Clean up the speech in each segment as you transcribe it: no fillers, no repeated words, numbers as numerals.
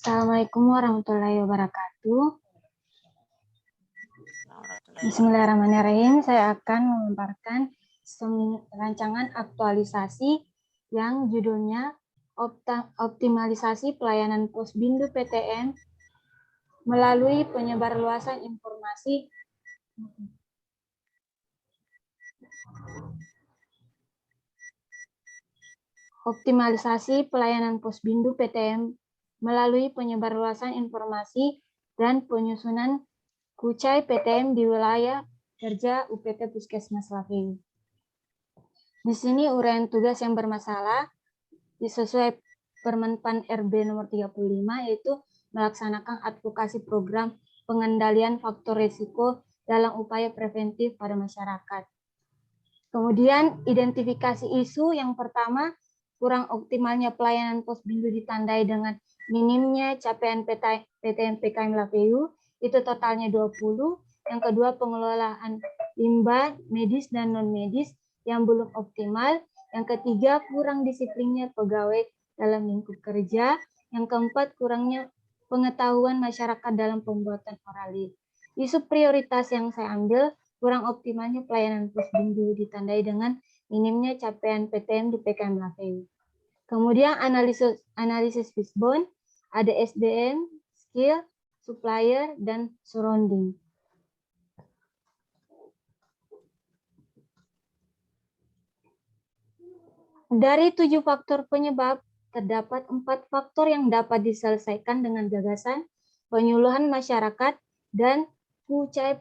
Assalamualaikum warahmatullahi wabarakatuh. Bismillahirrahmanirrahim. Saya akan memaparkan rancangan aktualisasi yang judulnya Optimalisasi Pelayanan Posbindu PTN melalui penyebarluasan informasi Optimalisasi Pelayanan Posbindu PTN melalui penyebarluasan informasi dan penyusunan Kucai PTM di wilayah kerja UPT Puskesmas Laveyu. Di sini uraian tugas yang bermasalah sesuai Permenpan RB nomor 35 yaitu melaksanakan advokasi program pengendalian faktor risiko dalam upaya preventif pada masyarakat. Kemudian identifikasi isu yang pertama, kurang optimalnya pelayanan Posbindu ditandai dengan minimnya capaian PTM PKM Laveyu, itu totalnya 20. Yang kedua, pengelolaan limbah medis dan non-medis yang belum optimal. Yang ketiga, kurang disiplinnya pegawai dalam lingkup kerja. Yang keempat, kurangnya pengetahuan masyarakat dalam pembuatan oralit. Isu prioritas yang saya ambil, kurang optimalnya pelayanan Posbindu ditandai dengan minimnya capaian PTM di PKM Laveyu. Kemudian analisis fishbone, ada SDM, skill, supplier, dan surrounding. Dari 7 faktor penyebab, terdapat 4 faktor yang dapat diselesaikan dengan gagasan penyuluhan masyarakat dan Kucai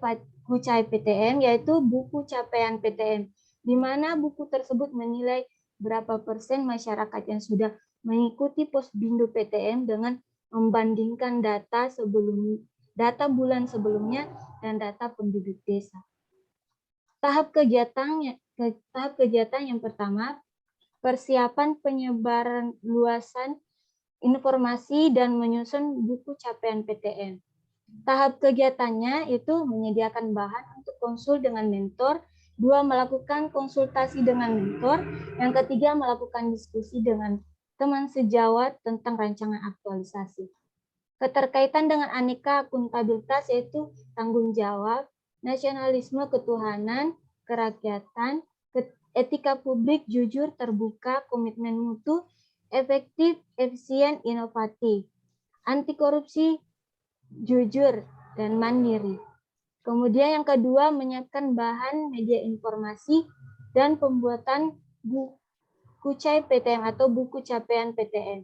PTM, yaitu buku capaian PTM, di mana buku tersebut menilai berapa persen masyarakat yang sudah mengikuti Posbindu PTM dengan membandingkan data bulan sebelumnya dan data penduduk desa. Tahap kegiatan yang pertama, persiapan penyebaran luasan informasi dan menyusun buku capaian PTM. Tahap kegiatannya itu menyediakan bahan untuk konsul dengan mentor, 2 melakukan konsultasi dengan mentor, yang ketiga melakukan diskusi dengan teman sejawat tentang rancangan aktualisasi. Keterkaitan dengan aneka akuntabilitas yaitu tanggung jawab, nasionalisme, ketuhanan, kerakyatan, etika publik, jujur, terbuka, komitmen mutu, efektif, efisien, inovatif, anti korupsi, jujur, dan mandiri. Kemudian yang kedua, menyiapkan bahan media informasi dan pembuatan Kucai PTM atau buku capaian PTM.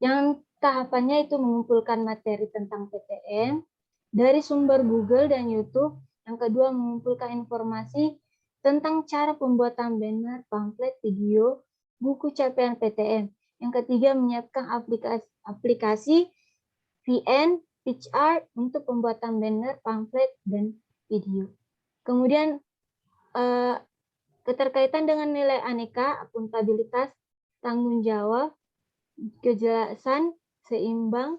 Yang tahapannya itu mengumpulkan materi tentang PTM dari sumber Google dan YouTube. Yang kedua, mengumpulkan informasi tentang cara pembuatan banner, pamflet, video, buku capaian PTM. Yang ketiga, menyiapkan aplikasi VN, PitchArt untuk pembuatan banner, pamflet, dan video. Kemudian keterkaitan dengan nilai aneka, akuntabilitas, tanggung jawab, kejelasan, seimbang,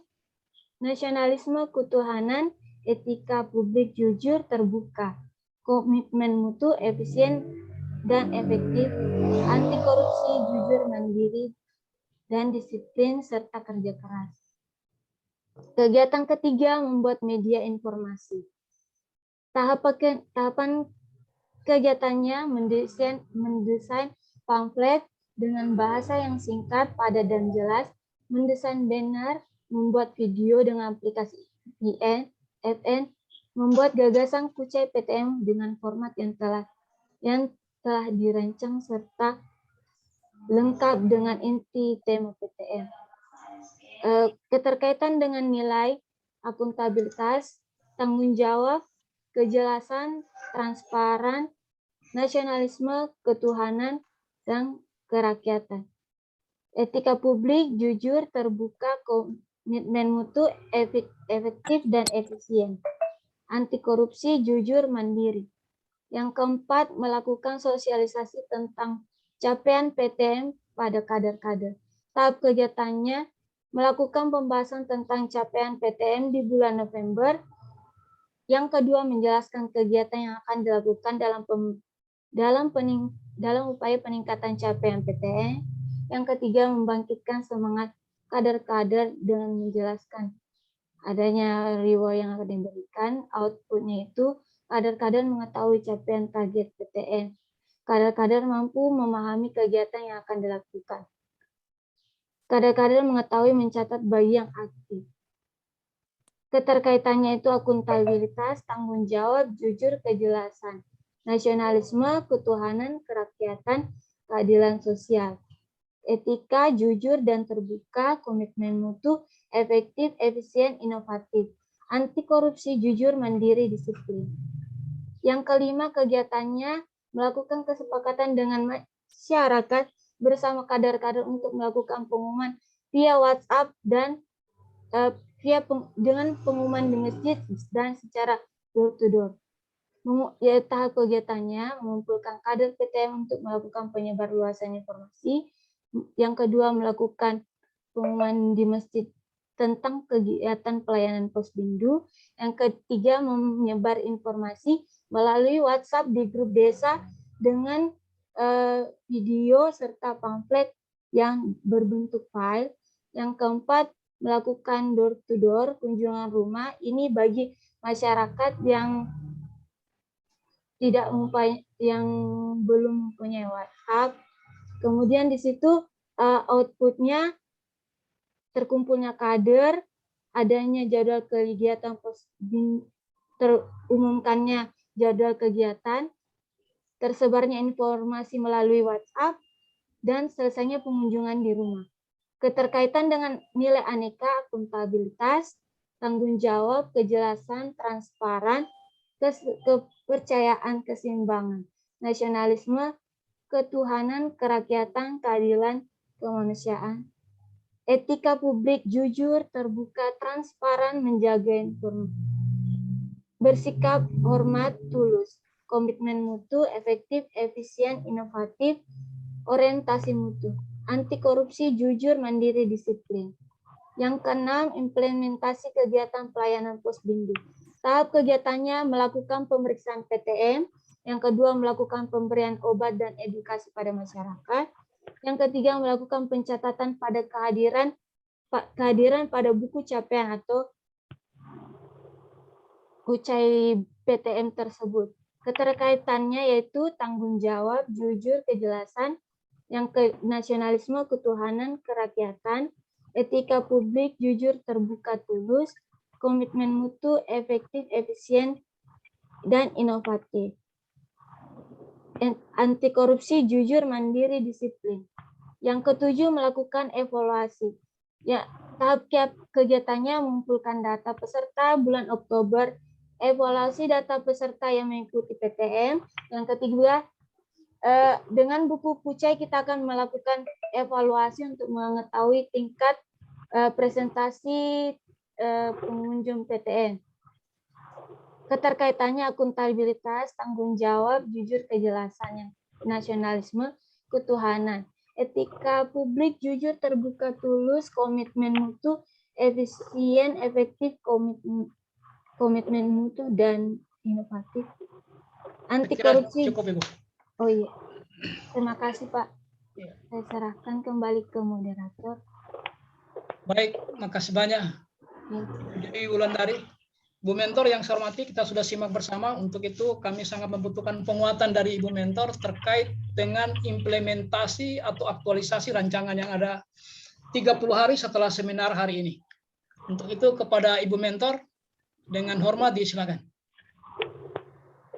nasionalisme, ketuhanan, etika publik, jujur, terbuka, komitmen mutu, efisien, dan efektif, anti korupsi, jujur, mandiri, dan disiplin, serta kerja keras. Kegiatan ketiga, membuat media informasi. Tahapan kegiatannya mendesain pamflet dengan bahasa yang singkat, padat, dan jelas, mendesain banner, membuat video dengan aplikasi VN, FN, membuat gagasan Kucai PTM dengan format yang telah dirancang serta lengkap dengan inti tema PTM. Keterkaitan dengan nilai, akuntabilitas, tanggung jawab, kejelasan, transparan, nasionalisme, ketuhanan, dan kerakyatan. Etika publik, jujur, terbuka, komitmen mutu, efektif, dan efisien. Anti korupsi, jujur, mandiri. Yang keempat, melakukan sosialisasi tentang capaian PTM pada kader-kader. Tahap kegiatannya melakukan pembahasan tentang capaian PTM di bulan November. Yang kedua, menjelaskan kegiatan yang akan dilakukan dalam upaya peningkatan capaian PTM. Yang ketiga, membangkitkan semangat kader-kader dengan menjelaskan adanya reward yang akan diberikan. Outputnya itu kader-kader mengetahui capaian target PTM. Kader-kader mampu memahami kegiatan yang akan dilakukan. Kader-kader mengetahui mencatat bagi yang aktif. Keterkaitannya itu akuntabilitas, tanggung jawab, jujur, kejelasan, nasionalisme, ketuhanan, kerakyatan, keadilan sosial, etika, jujur dan terbuka, komitmen mutu, efektif, efisien, inovatif, anti korupsi, jujur, mandiri, disiplin. Yang kelima, kegiatannya melakukan kesepakatan dengan masyarakat bersama kader-kader untuk melakukan pengumuman via WhatsApp dan dengan pengumuman di masjid dan secara door to door. Tahap kegiatannya mengumpulkan kader PTM untuk melakukan penyebarluasan informasi. Yang kedua, melakukan pengumuman di masjid tentang kegiatan pelayanan Posbindu. Yang ketiga, menyebar informasi melalui WhatsApp di grup desa dengan video serta pamflet yang berbentuk file. Yang keempat, melakukan door to door kunjungan rumah ini bagi masyarakat yang belum mempunyai WhatsApp. Kemudian di situ outputnya terkumpulnya kader, adanya jadwal kegiatan terumumkannya jadwal kegiatan, tersebarnya informasi melalui WhatsApp, dan selesainya pengunjungan di rumah. Keterkaitan dengan nilai aneka, akuntabilitas, tanggung jawab, kejelasan, transparan, kepercayaan, keseimbangan, nasionalisme, ketuhanan, kerakyatan, keadilan, kemanusiaan, etika publik, jujur, terbuka, transparan, menjaga informasi, bersikap hormat, tulus, komitmen mutu, efektif, efisien, inovatif, orientasi mutu, anti korupsi, jujur, mandiri, disiplin. Yang keenam, implementasi kegiatan pelayanan Posbindu. Tahap kegiatannya melakukan pemeriksaan PTM. Yang kedua, melakukan pemberian obat dan edukasi pada masyarakat. Yang ketiga, melakukan pencatatan pada kehadiran pada buku capaian atau kucai PTM tersebut. Keterkaitannya yaitu tanggung jawab, jujur, kejelasan, yang nasionalisme, ketuhanan, kerakyatan, etika publik, jujur, terbuka, tulus, komitmen mutu, efektif, efisien, dan inovatif. Anti korupsi, jujur, mandiri, disiplin. Yang ketujuh, melakukan evaluasi. Ya, tahap kegiatannya mengumpulkan data peserta bulan Oktober, evaluasi data peserta yang mengikuti PTM. Yang ketiga, dengan buku Kucai kita akan melakukan evaluasi untuk mengetahui tingkat presentasi pengunjung PTN. Keterkaitannya akuntabilitas, tanggung jawab, jujur, kejelasan, nasionalisme, ketuhanan, etika publik, jujur, terbuka, tulus, komitmen mutu, efisien, efektif, komitmen mutu, dan inovatif. Anti korupsi. Cukup, Ibu. Oh iya, terima kasih Pak. Saya serahkan kembali ke moderator. Baik, makasih banyak. Jadi Wulandari, Bu Mentor yang saya hormati, kita sudah simak bersama. Untuk itu kami sangat membutuhkan penguatan dari Ibu Mentor terkait dengan implementasi atau aktualisasi rancangan yang ada 30 hari setelah seminar hari ini. Untuk itu kepada Ibu Mentor, dengan hormat disilakan.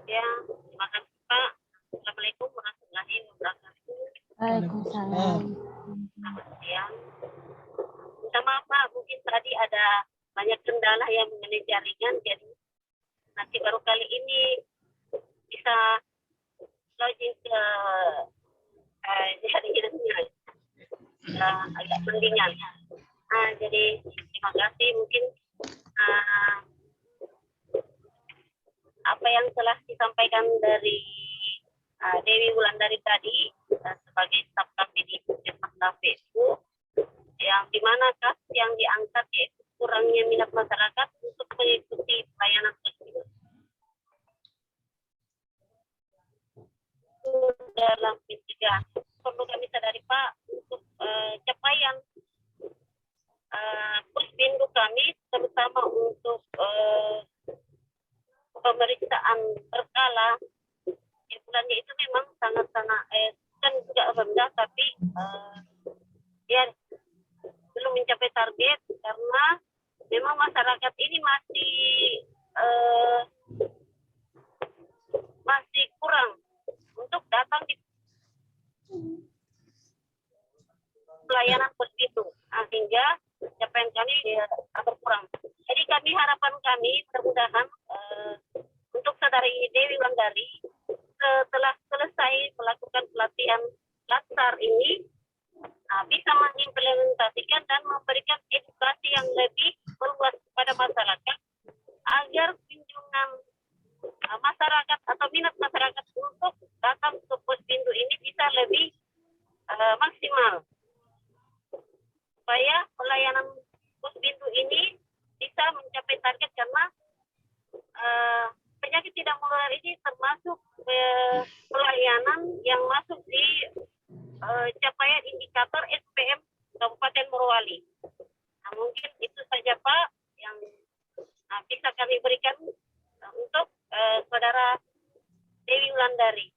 Ya, terima kasih Pak. Assalamualaikum warahmatullahi wabarakatuh. Waalaikumsalam. Selamat siang. Minta maaf Pak, mungkin tadi ada banyak kendala yang mengenai jaringan, jadi nanti baru kali ini bisa login ke jaringannya. Agak mendingan. Jadi terima kasih. Mungkin apa yang telah disampaikan dari Dewi Wulandari tadi sebagai staf kami di Puskesmas Tape itu, yang dimana kasus yang diangkat yaitu kurangnya minat masyarakat untuk mengikuti pelayanan tersebut. Dalam pencegahan perlu kami sadari Pak, untuk capaian Puspindu kami, terutama untuk pemeriksaan berkala, bulannya itu memang sangat-sangat kan juga rendah, tapi ya belum mencapai target karena memang masyarakat ini masih kurang untuk datang di pelayanan Puspindu, sehingga capaian kami berkurang. Jadi harapan kami mudah-mudahan untuk Saudari Dewi Wulandari setelah selesai melakukan pelatihan latsar ini bisa mengimplementasikan dan memberikan edukasi yang lebih meluas kepada masyarakat agar kunjungan masyarakat atau minat masyarakat untuk datang ke Puspindu ini bisa lebih maksimal, supaya pelayanan Puspindu ini bisa mencapai target, karena penyakit tidak menular ini termasuk pelayanan yang masuk di capaian indikator SPM Kabupaten Morowali. Nah, mungkin itu saja Pak yang bisa kami berikan untuk Saudara Dewi Wulandari.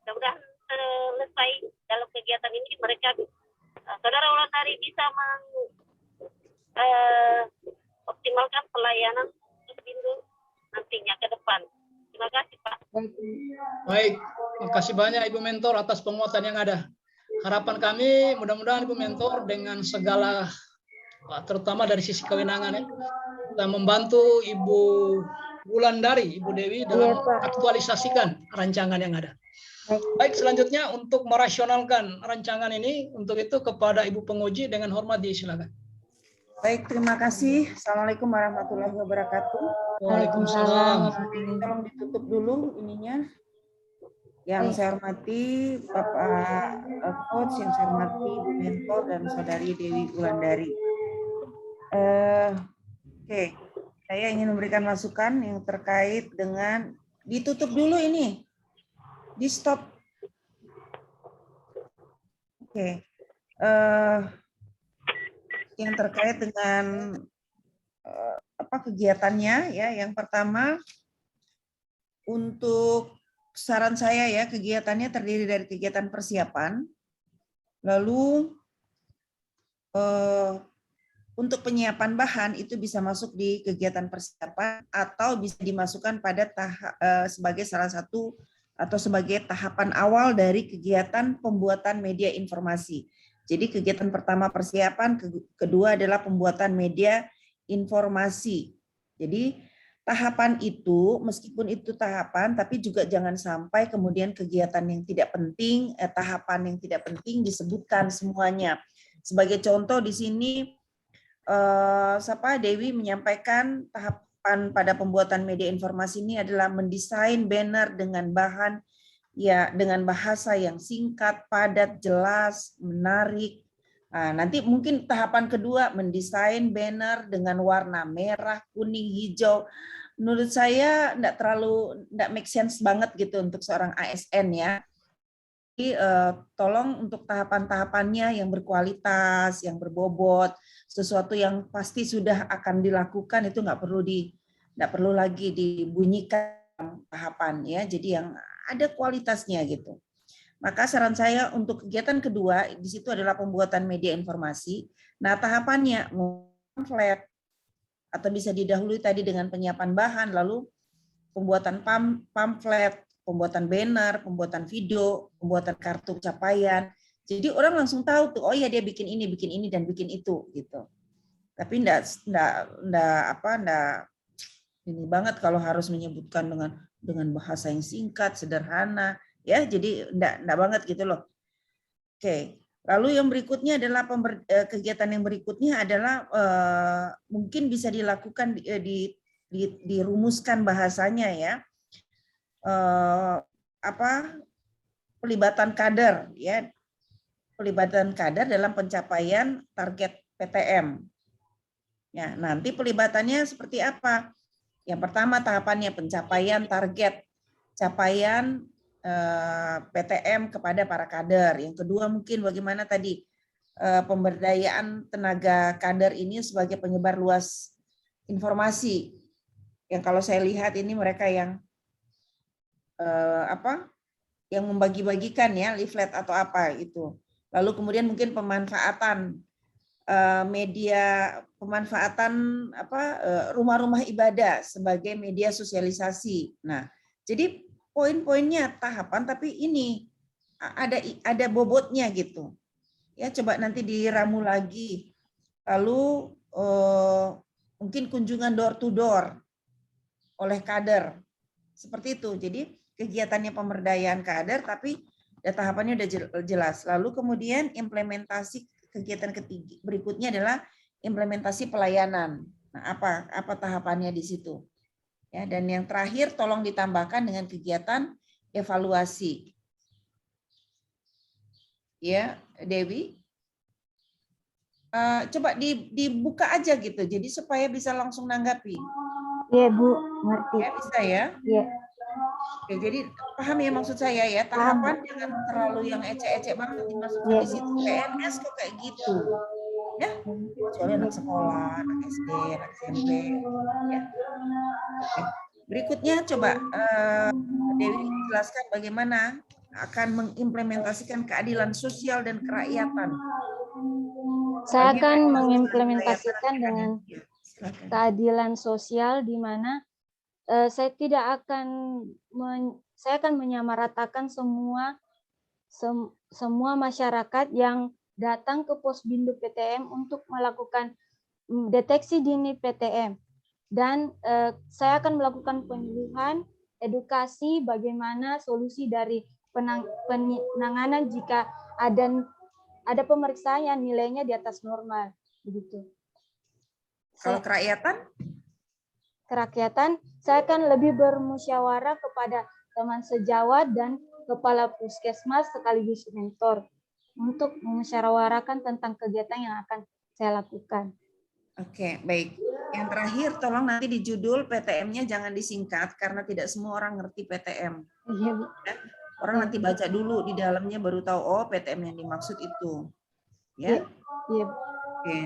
Mudah-mudahan selesai dalam kegiatan ini mereka Saudara Wulandari bisa optimalkan pelayanan Puspindu nantinya ke depan. Terima kasih Pak. Baik, terima kasih banyak Ibu Mentor atas penguatan yang ada. Harapan kami mudah-mudahan Ibu Mentor dengan segala, terutama dari sisi kewenangan ya, kita membantu Ibu Wulandari, Ibu Dewi dalam aktualisasikan rancangan yang ada. Baik, selanjutnya untuk merasionalkan rancangan ini, untuk itu kepada Ibu penguji dengan hormat disilakan. Baik, terima kasih. Assalamualaikum warahmatullahi wabarakatuh. Waalaikumsalam. Tolong ditutup dulu ininya. Yang saya hormati Bapak Coach, yang saya hormati Bu Mentor dan Saudari Dewi Wulandari. Oke, saya ingin memberikan masukan yang terkait dengan ditutup dulu ini, di stop. Oke, yang terkait dengan kegiatannya ya. Yang pertama, untuk saran saya ya, kegiatannya terdiri dari kegiatan persiapan, lalu untuk penyiapan bahan itu bisa masuk di kegiatan persiapan atau bisa dimasukkan pada sebagai salah satu atau sebagai tahapan awal dari kegiatan pembuatan media informasi. Jadi kegiatan pertama persiapan, kedua adalah pembuatan media informasi. Jadi tahapan itu, meskipun itu tahapan, tapi juga jangan sampai kemudian kegiatan yang tidak penting, tahapan yang tidak penting disebutkan semuanya. Sebagai contoh di sini, Dewi menyampaikan tahapan pada pembuatan media informasi ini adalah mendesain banner dengan bahan ya dengan bahasa yang singkat, padat, jelas, menarik. Nah, nanti mungkin tahapan kedua mendesain banner dengan warna merah, kuning, hijau. Menurut saya enggak make sense banget gitu untuk seorang ASN ya. Jadi tolong untuk tahapan-tahapannya yang berkualitas, yang berbobot, sesuatu yang pasti sudah akan dilakukan itu enggak perlu lagi dibunyikan tahapan ya. Jadi yang ada kualitasnya gitu. Maka saran saya untuk kegiatan kedua di situ adalah pembuatan media informasi. Nah, tahapannya pamflet atau bisa didahului tadi dengan penyiapan bahan, lalu pembuatan pamflet, pembuatan banner, pembuatan video, pembuatan kartu capaian. Jadi orang langsung tahu tuh, oh ya dia bikin ini dan bikin itu gitu. Tapi enggak ini banget kalau harus menyebutkan dengan bahasa yang singkat, sederhana. Ya, jadi enggak banget gitu loh. Oke, lalu yang berikutnya adalah kegiatan yang berikutnya adalah mungkin bisa dilakukan dirumuskan bahasanya ya, pelibatan kader ya, pelibatan kader dalam pencapaian target PTM. Ya, nanti pelibatannya seperti apa? Yang pertama tahapannya pencapaian target capaian PTM kepada para kader. Yang kedua mungkin bagaimana tadi pemberdayaan tenaga kader ini sebagai penyebar luas informasi. Yang kalau saya lihat ini mereka yang yang membagi-bagikan ya leaflet atau apa itu. Lalu kemudian mungkin pemanfaatan media, pemanfaatan rumah-rumah ibadah sebagai media sosialisasi. Nah, jadi poin-poinnya tahapan, tapi ini ada bobotnya gitu. Ya, coba nanti diramu lagi. Lalu mungkin kunjungan door to door oleh kader. Seperti itu. Jadi kegiatannya pemberdayaan kader, tapi tahapannya udah jelas. Lalu kemudian implementasi kegiatan ketiga berikutnya adalah implementasi pelayanan. Nah, apa tahapannya di situ? Ya, dan yang terakhir tolong ditambahkan dengan kegiatan evaluasi. Ya, Dewi. Coba dibuka aja gitu. Jadi supaya bisa langsung nanggapi. Iya, Bu, ngerti. Ya, bisa ya? Iya. Oke, jadi paham ya maksud saya ya, tahapan jangan terlalu yang ecek-ecek banget dimasukkan di situ. PNS kok kayak gitu. Ya, kecuali anak sekolah, anak SD, anak SMP. Ya. Oke. Berikutnya coba Dewi jelaskan bagaimana akan mengimplementasikan keadilan sosial dan kerakyatan. Saya Bagian akan dari mengimplementasikan kerakyatan dengan ya, silakan. keadilan sosial di mana saya tidak akan saya akan menyamaratakan semua masyarakat yang datang ke Posbindu PTM untuk melakukan deteksi dini PTM, dan saya akan melakukan penyuluhan edukasi bagaimana solusi dari penanganan jika ada pemeriksaan yang nilainya di atas normal, begitu. Kalau kerakyatan, saya akan lebih bermusyawarah kepada teman sejawat dan kepala puskesmas sekaligus mentor untuk memusyawarahkan tentang kegiatan yang akan saya lakukan. Oke, baik. Yang terakhir, tolong nanti di judul PTM-nya jangan disingkat karena tidak semua orang ngerti PTM. Iya, Bu. Orang nanti baca dulu di dalamnya baru tahu, oh PTM yang dimaksud itu. Ya? Iya. Oke.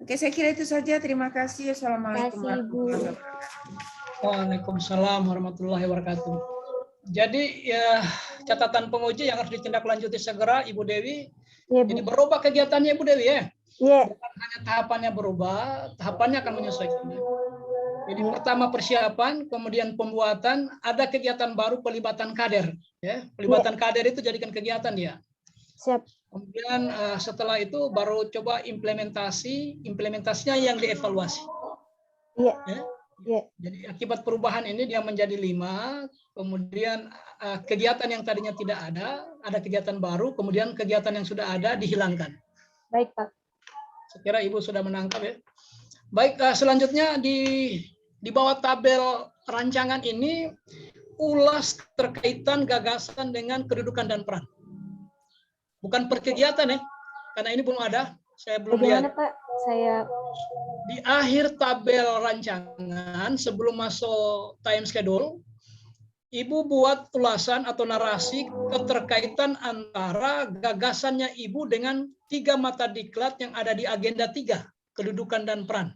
Oke, saya kira itu saja. Terima kasih. Assalamualaikum warahmatullahi wabarakatuh. Waalaikumsalam warahmatullahi wabarakatuh. Jadi ya catatan penguji yang harus ditindaklanjuti segera, Ibu Dewi. Iya, Bu. Jadi berubah kegiatannya Ibu Dewi ya. Iya. Bukan hanya tahapannya berubah, tahapannya akan menyesuaikan. Jadi pertama persiapan, kemudian pembuatan, ada kegiatan baru pelibatan kader. Ya, pelibatan kader itu jadikan kegiatan dia. Siap. Kemudian setelah itu baru coba implementasinya yang dievaluasi. Iya. Ya. Iya. Jadi akibat perubahan ini dia menjadi 5, kemudian kegiatan yang tadinya tidak ada kegiatan baru, kemudian kegiatan yang sudah ada dihilangkan. Baik, Pak. Saya kira Ibu sudah menangkap ya. Baik, selanjutnya di bawah tabel rancangan ini ulas terkaitan gagasan dengan kedudukan dan peran. Bukan per kegiatan ya, karena ini belum ada, saya belum Bagaimana, lihat. Pak? Saya Di akhir tabel rancangan sebelum masuk time schedule, Ibu buat ulasan atau narasi keterkaitan antara gagasannya Ibu dengan 3 mata diklat yang ada di agenda 3, kedudukan dan peran.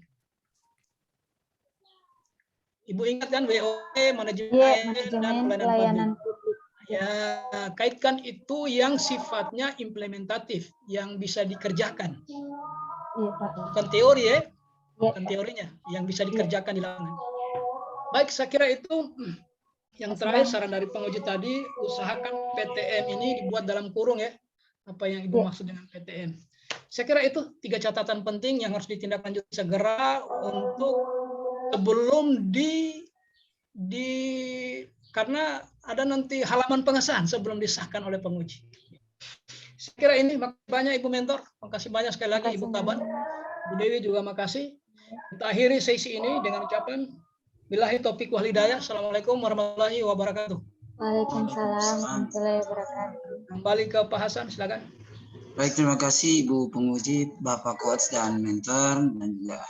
Ibu ingat kan WOE, manajemen dan pelayanan publik. Ya, kaitkan itu yang sifatnya implementatif, yang bisa dikerjakan. Iya, Pak. Bukan teori ya, bukan Iya. teorinya, yang bisa dikerjakan di lapangan. Baik, saya kira itu yang terakhir saran dari penguji tadi, usahakan PTM ini dibuat dalam kurung ya, apa yang Ibu maksud dengan PTM. Saya kira itu 3 catatan penting yang harus ditindaklanjuti segera untuk sebelum karena ada nanti halaman pengesahan sebelum disahkan oleh penguji. Saya kira ini banyak Ibu Mentor, makasih banyak sekali lagi Ibu Kaban, Bu Dewi juga makasih. Kita akhiri sesi ini dengan ucapan billahi taufiq wal hidayah. Assalamualaikum warahmatullahi wabarakatuh. Waalaikumsalam warahmatullahi wabarakatuh. Kembali ke Pak Hasan, silakan. Baik, terima kasih Ibu penguji, Bapak coach dan mentor dan juga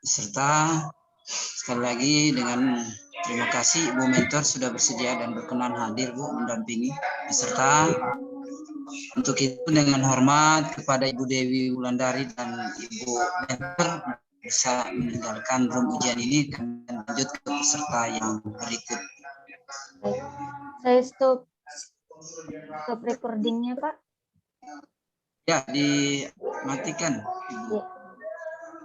peserta. Sekali lagi dengan terima kasih Ibu mentor sudah bersedia dan berkenan hadir Bu mendampingi peserta. Untuk itu dengan hormat kepada Ibu Dewi Wulandari dan Ibu mentor bisa meninggalkan room ujian ini dan lanjut ke peserta yang berikut. Baik. Saya stop recordingnya, Pak. Ya, dimatikan. Ya.